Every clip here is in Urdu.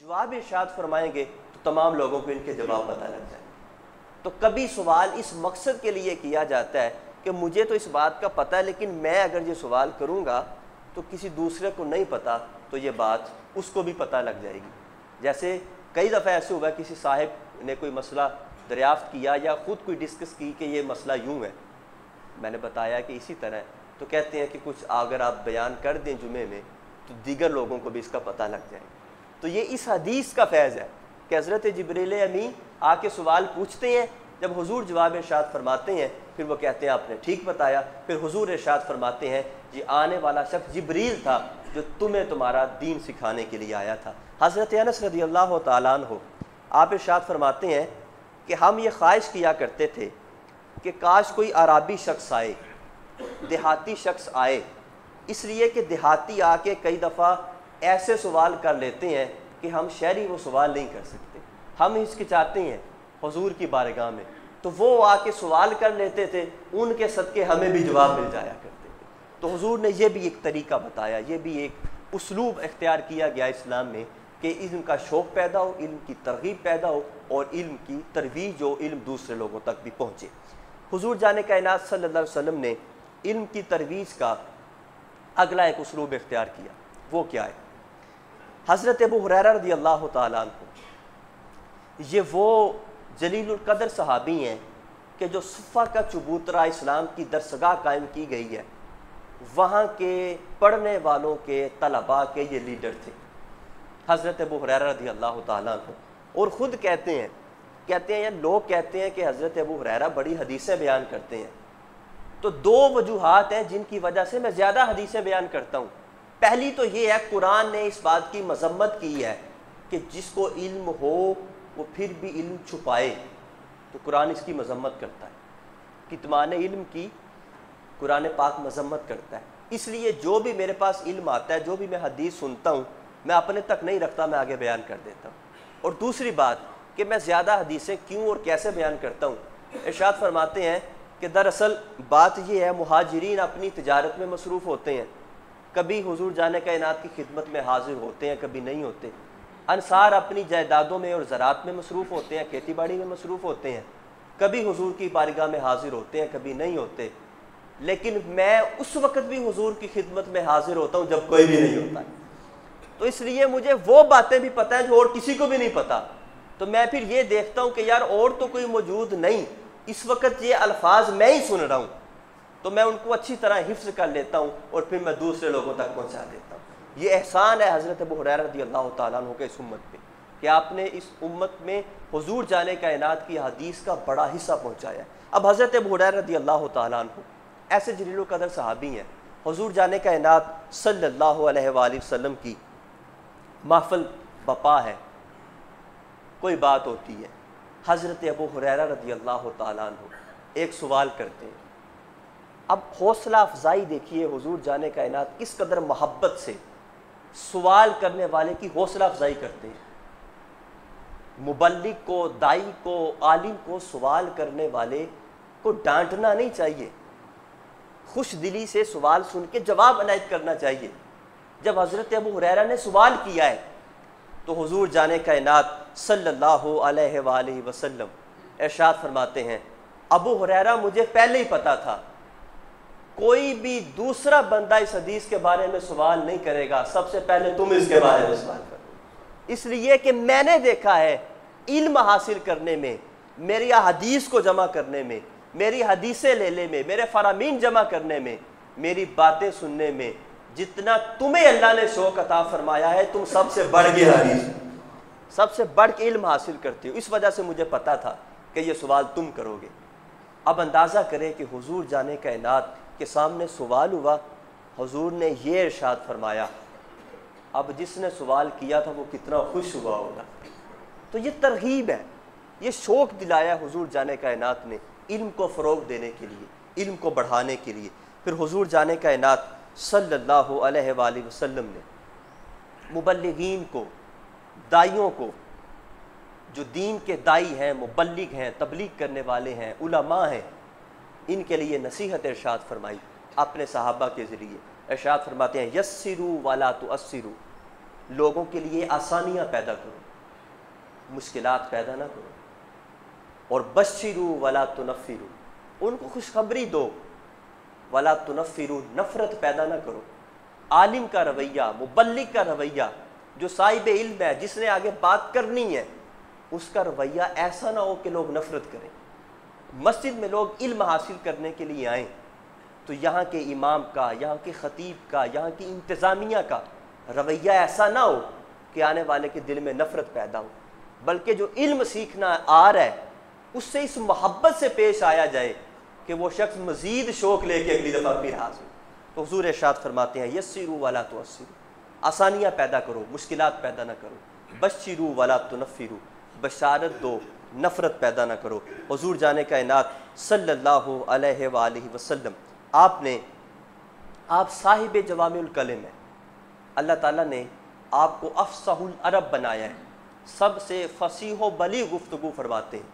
جواب ارشاد فرمائیں گے تو تمام لوگوں کو ان کے جواب پتہ لگ جائے. تو کبھی سوال اس مقصد کے لیے کیا جاتا ہے کہ مجھے تو اس بات کا پتہ ہے، لیکن میں اگر یہ سوال کروں گا تو کسی دوسرے کو نہیں پتہ، تو یہ بات اس کو بھی پتہ لگ جائے گی. جیسے کئی دفعہ ایسے ہوا کسی صاحب نے کوئی مسئلہ دریافت کیا یا خود کوئی ڈسکس کی کہ یہ مسئلہ یوں ہے، میں نے بتایا کہ اسی طرح ہے، تو کہتے ہیں کہ کچھ اگر آپ بیان کر دیں جمعے میں تو دیگر لوگوں کو بھی اس کا پتہ لگ جائے. تو یہ اس حدیث کا فیض ہے کہ حضرت جبریل امین آ کے سوال پوچھتے ہیں، جب حضور جواب ارشاد فرماتے ہیں پھر وہ کہتے ہیں آپ نے ٹھیک بتایا. پھر حضور ارشاد فرماتے ہیں یہ آنے والا شخص جبریل تھا جو تمہیں تمہارا دین سکھانے کے لیے آیا تھا. حضرت انس رضی اللہ تعالیٰ عنہ آپ ارشاد فرماتے ہیں کہ ہم یہ خواہش کیا کرتے تھے کہ کاش کوئی عربی شخص آئے، دیہاتی شخص آئے، اس لیے کہ دیہاتی آ کے کئی دفعہ ایسے سوال کر لیتے ہیں کہ ہم شہری وہ سوال نہیں کر سکتے، ہم ہچکچاتے ہیں حضور کی بارگاہ میں، تو وہ آ کے سوال کر لیتے تھے، ان کے صدقے ہمیں بھی جواب مل جایا کرتے تھے. تو حضور نے یہ بھی ایک طریقہ بتایا، یہ بھی ایک اسلوب اختیار کیا گیا اسلام میں کہ علم کا شوق پیدا ہو، علم کی ترغیب پیدا ہو اور علم کی ترویج ہو، علم دوسرے لوگوں تک بھی پہنچے. حضور جان کائنات صلی اللہ علیہ وسلم نے علم کی ترویج کا اگلا ایک اسلوب اختیار کیا. وہ کیا ہے؟ حضرت ابو ہریرہ رضی اللہ تعالیٰ عنہ، یہ وہ جلیل القدر صحابی ہیں کہ جو صفہ کا چبوترا اسلام کی درسگاہ قائم کی گئی ہے، وہاں کے پڑھنے والوں کے طلباء کے یہ لیڈر تھے حضرت ابو ہریرہ رضی اللہ تعالیٰ عنہ. اور خود کہتے ہیں یا لوگ کہتے ہیں کہ حضرت ابو ہریرہ بڑی حدیثیں بیان کرتے ہیں. تو دو وجوہات ہیں جن کی وجہ سے میں زیادہ حدیثیں بیان کرتا ہوں. پہلی تو یہ ہے قرآن نے اس بات کی مذمت کی ہے کہ جس کو علم ہو وہ پھر بھی علم چھپائے، تو قرآن اس کی مذمت کرتا ہے. کتمان علم کی قرآن پاک مذمت کرتا ہے. اس لیے جو بھی میرے پاس علم آتا ہے، جو بھی میں حدیث سنتا ہوں، میں اپنے تک نہیں رکھتا، میں آگے بیان کر دیتا ہوں. اور دوسری بات کہ میں زیادہ حدیثیں کیوں اور کیسے بیان کرتا ہوں. ارشاد فرماتے ہیں کہ دراصل بات یہ ہے مہاجرین اپنی تجارت میں مصروف ہوتے ہیں، کبھی حضور جانے کائنات کی خدمت میں حاضر ہوتے ہیں، کبھی نہیں ہوتے. انصار اپنی جائیدادوں میں اور زراعت میں مصروف ہوتے ہیں، کھیتی باڑی میں مصروف ہوتے ہیں، کبھی حضور کی بارگاہ میں حاضر ہوتے ہیں، کبھی نہیں ہوتے. لیکن میں اس وقت بھی حضور کی خدمت میں حاضر ہوتا ہوں جب کوئی بھی نہیں ہوتا. تو اس لیے مجھے وہ باتیں بھی پتہ ہیں جو اور کسی کو بھی نہیں پتہ. تو میں پھر یہ دیکھتا ہوں کہ یار اور تو کوئی موجود نہیں، اس وقت یہ الفاظ میں ہی سن رہا ہوں، تو میں ان کو اچھی طرح حفظ کر لیتا ہوں اور پھر میں دوسرے لوگوں تک پہنچا دیتا ہوں. یہ احسان ہے حضرت ابو ہریرہ رضی اللہ تعالیٰ عنہ کے اس امت پہ کہ آپ نے اس امت میں حضور جانے کائنات کی حدیث کا بڑا حصہ پہنچایا ہے. اب حضرت ابو ہریرہ رضی اللہ تعالیٰ عنہ ایسے جلیل القدر صحابی ہیں، حضور جانے کائنات صلی اللہ علیہ وآلہ وسلم کی محفل بپا ہے، کوئی بات ہوتی ہے، حضرت ابو ہریرہ رضی اللہ تعالیٰ عنہ ایک سوال کرتے ہیں. اب حوصلہ افزائی دیکھیے حضور جانے کائنات کس قدر محبت سے سوال کرنے والے کی حوصلہ افزائی کرتے ہیں. مبلغ کو، دائی کو، عالم کو سوال کرنے والے کو ڈانٹنا نہیں چاہیے، خوش دلی سے سوال سن کے جواب عنایت کرنا چاہیے. جب حضرت ابو ہریرہ نے سوال کیا ہے تو حضور جانے کائنات صلی اللہ علیہ وآلہ وسلم ارشاد فرماتے ہیں ابو ہریرہ مجھے پہلے ہی پتا تھا کوئی بھی دوسرا بندہ اس حدیث کے بارے میں سوال نہیں کرے گا، سب سے پہلے تم اس کے بارے میں سوال کرو. اس لیے کہ میں نے دیکھا ہے علم حاصل کرنے میں، میری حدیث کو جمع کرنے میں، میری حدیثیں لینے میں، میرے فرامین جمع کرنے میں، میری باتیں سننے میں، جتنا تمہیں اللہ نے شوق عطا فرمایا ہے تم سب سے بڑھ کے حدیث، سب سے بڑھ کے علم حاصل کرتے ہو. اس وجہ سے مجھے پتا تھا کہ یہ سوال تم کرو گے. اب اندازہ کریں کہ حضور جانے کائنات کے سامنے سوال ہوا، حضور نے یہ ارشاد فرمایا، اب جس نے سوال کیا تھا وہ کتنا خوش ہوا ہوگا. تو یہ ترغیب ہے، یہ شوق دلایا حضور جانے کائنات نے علم کو فروغ دینے کے لیے، علم کو بڑھانے کے لیے. پھر حضور جانے کائنات صلی اللہ علیہ وآلہ وسلم نے مبلغین کو، دائیوں کو، جو دین کے دائی ہیں، مبلغ ہیں، تبلیغ کرنے والے ہیں، علماء ہیں، ان کے لیے نصیحت ارشاد فرمائی اپنے صحابہ کے ذریعے. ارشاد فرماتے ہیں یسروا ولا تعسروا، لوگوں کے لیے آسانیاں پیدا کرو، مشکلات پیدا نہ کرو، اور بشروا ولا تنفروا، ان کو خوشخبری دو، ولا تنفروا، نفرت پیدا نہ کرو۔ عالم کا رویہ، مبلغ کا رویہ، جو صاحب علم ہے، جس نے آگے بات کرنی ہے، اس کا رویہ ایسا نہ ہو کہ لوگ نفرت کریں۔ مسجد میں لوگ علم حاصل کرنے کے لیے آئیں تو یہاں کے امام کا، یہاں کے خطیب کا، یہاں کی انتظامیہ کا رویہ ایسا نہ ہو کہ آنے والے کے دل میں نفرت پیدا ہو، بلکہ جو علم سیکھنا آ رہا ہے اس سے اس محبت سے پیش آیا جائے کہ وہ شخص مزید شوق لے کے اگلی دفعہ پھر حاضر۔ تو حضور ارشاد فرماتے ہیں یسروا ولا تعسروا، آسانیاں پیدا کرو، مشکلات پیدا نہ کرو، بشروا ولا تنفروا، بشارت دو، نفرت پیدا نہ کرو۔ حضور جانے کائنات صلی اللہ علیہ وآلہ وسلم، آپ صاحب جوامع الکلم ہیں، اللہ تعالیٰ نے آپ کو افصح العرب بنایا ہے، سب سے فصیح و بلیغ گفتگو فرماتے ہیں،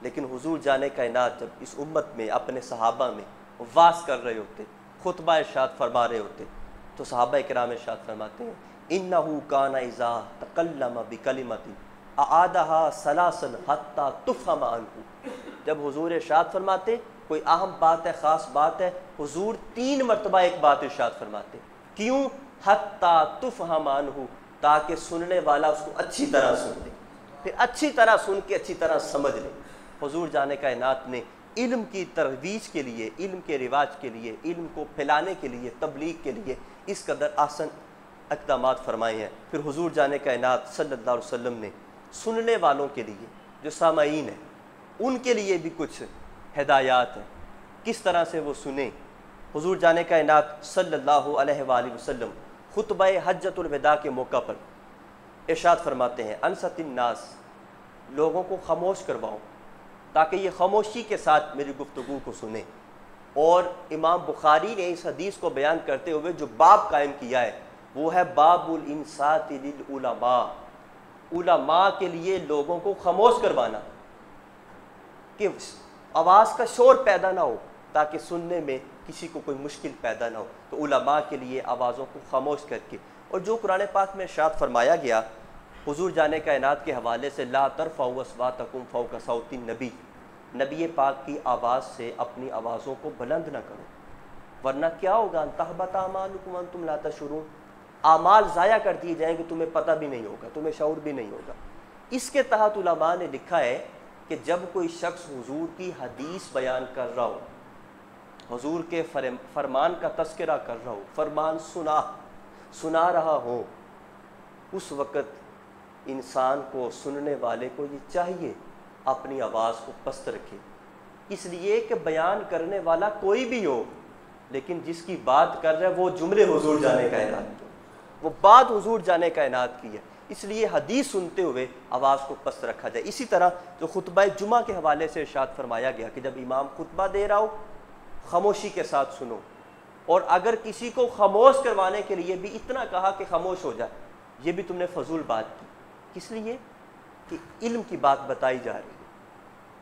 لیکن حضور جانے کائنات جب اس امت میں اپنے صحابہ میں واعظ کر رہے ہوتے، خطبہ ارشاد فرما رہے ہوتے، تو صحابہ کرام ارشاد فرماتے ہیں انہ کان اذا تکلم بکلمۃ اعادها ثلاثا حتی تفهم عنہ، جب حضور ارشاد فرماتے کوئی اہم بات ہے، خاص بات ہے، حضور 3 مرتبہ ایک بات ارشاد فرماتے، کیوں؟ حتی تفهم عنہ، تاکہ سننے والا اس کو اچھی طرح سن لے، پھر اچھی طرح سن کے اچھی طرح سمجھ لے۔ حضور جانے کائنات نے علم کی ترویج کے لیے، علم کے رواج کے لیے، علم کو پھیلانے کے لیے، تبلیغ کے لیے اس قدر آسان اقدامات فرمائے ہیں۔ پھر حضور جانے کائنات صلی اللہ علیہ وسلم نے سننے والوں کے لیے، جو سامعین ہیں، ان کے لیے بھی کچھ ہدایات ہیں، کس طرح سے وہ سنیں۔ حضور جانے کائنات صلی اللہ علیہ وآلہ وسلم خطبہ حجۃ الوداع کے موقع پر ارشاد فرماتے ہیں انصت الناس، لوگوں کو خاموش کرواؤ تاکہ یہ خاموشی کے ساتھ میری گفتگو کو سنیں۔ اور امام بخاری نے اس حدیث کو بیان کرتے ہوئے جو باب قائم کیا ہے وہ ہے باب الانصات للعلماء، علماء کے لیے لوگوں کو خاموش کروانا کہ آواز کا شور پیدا نہ ہو تاکہ سننے میں کسی کو کوئی مشکل پیدا نہ ہو، تو علماء کے لیے آوازوں کو خاموش کر کے۔ اور جو قرآن پاک میں ارشاد فرمایا گیا حضور جانے کائنات کے حوالے سے لا ترفعوا اصواتکم فوق صوت النبی، نبی پاک کی آواز سے اپنی آوازوں کو بلند نہ کرو، ورنہ کیا ہوگا؟ تحبط اعمالکم وانتم لا تشعرون، اعمال ضائع کر دیے جائیں گے، تمہیں پتہ بھی نہیں ہوگا، تمہیں شعور بھی نہیں ہوگا۔ اس کے تحت علماء نے لکھا ہے کہ جب کوئی شخص حضور کی حدیث بیان کر رہا ہو، حضور کے فرمان کا تذکرہ کر رہا ہو، فرمان سنا رہا ہو، اس وقت انسان کو، سننے والے کو یہ چاہیے اپنی آواز کو پست رکھے، اس لیے کہ بیان کرنے والا کوئی بھی ہو لیکن جس کی بات کر رہا ہے وہ جملے حضور جانے کائنات کی، وہ بات حضور جانے کائنات کی ہے، اس لیے حدیث سنتے ہوئے آواز کو پست رکھا جائے۔ اسی طرح جو خطبہ جمعہ کے حوالے سے ارشاد فرمایا گیا کہ جب امام خطبہ دے رہا ہو خاموشی کے ساتھ سنو، اور اگر کسی کو خاموش کروانے کے لیے بھی اتنا کہا کہ خاموش ہو جائے، یہ بھی تم نے فضول بات کی، کس لیے کہ علم کی بات بتائی جا رہی ہے،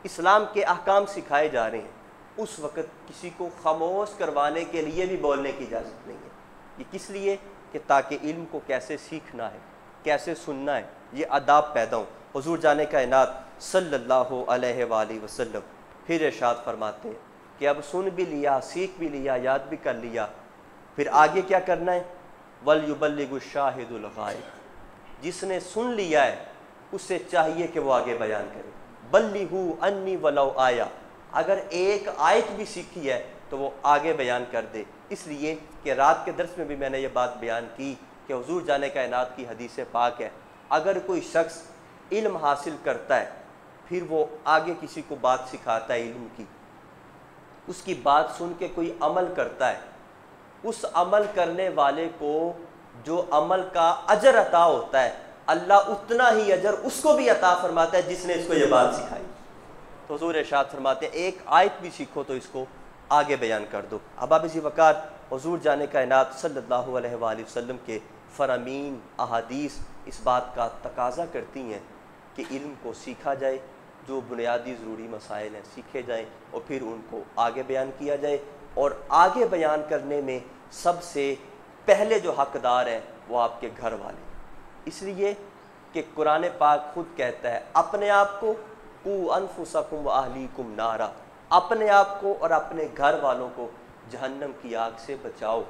اسلام کے احکام سکھائے جا رہے ہیں، اس وقت کسی کو خاموش کروانے کے لیے بھی بولنے کی اجازت نہیں ہے۔ یہ کس لیے؟ کہ تاکہ علم کو کیسے سیکھنا ہے، کیسے سننا ہے، یہ آداب پیدا ہوں۔ حضور جانے کائنات صلی اللہ علیہ وآلہ وسلم پھر ارشاد فرماتے ہیں کہ اب سن بھی لیا، سیکھ بھی لیا، یاد بھی کر لیا، پھر آگے کیا کرنا ہے؟ وَلْيُبَلِّغُ الشَّاهِدُ الْغَائِبُ، جس نے سن لیا ہے اس سے چاہیے کہ وہ آگے بیان کرے۔ بَلِّغُوا عَنِّي وَلَوْ آیَةً، اگر ایک آیت بھی سیکھی ہے تو وہ آگے بیان کر دے۔ اس لیے کہ رات کے درس میں بھی میں نے یہ بات بیان کی کہ حضور جانے کائنات کی حدیث پاک ہے، اگر کوئی شخص علم حاصل کرتا ہے پھر وہ آگے کسی کو بات سکھاتا ہے علم کی، اس کی بات سن کے کوئی عمل کرتا ہے، اس عمل کرنے والے کو جو عمل کا اجر عطا ہوتا ہے اللہ اتنا ہی اجر اس کو بھی عطا فرماتا ہے جس نے اس کو یہ بات سکھائی۔ تو حضور ارشاد فرماتے ہیں ایک آیت بھی سیکھو تو اس کو آگے بیان کر دو۔ احباب ذی وقار، حضور جانے کائنات صلی اللہ علیہ وآلہ وسلم کے فرامین، احادیث اس بات کا تقاضا کرتی ہیں کہ علم کو سیکھا جائے، جو بنیادی ضروری مسائل ہیں سیکھے جائیں اور پھر ان کو آگے بیان کیا جائے، اور آگے بیان کرنے میں سب سے پہلے جو حقدار ہیں وہ آپ کے گھر والے۔ اس لیے کہ قرآن پاک خود کہتا ہے اپنے آپ کو قو انفسکم و اہلیکم نارا، اپنے آپ کو اور اپنے گھر والوں کو جہنم کی آگ سے بچاؤ۔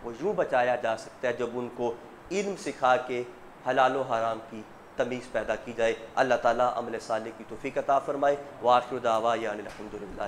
وہ یوں بچایا جا سکتا ہے جب ان کو علم سکھا کے حلال و حرام کی تمیز پیدا کی جائے۔ اللہ تعالیٰ عمل صالح کی توفیق عطا فرمائے۔ وآخر دعوانا الحمدللہ۔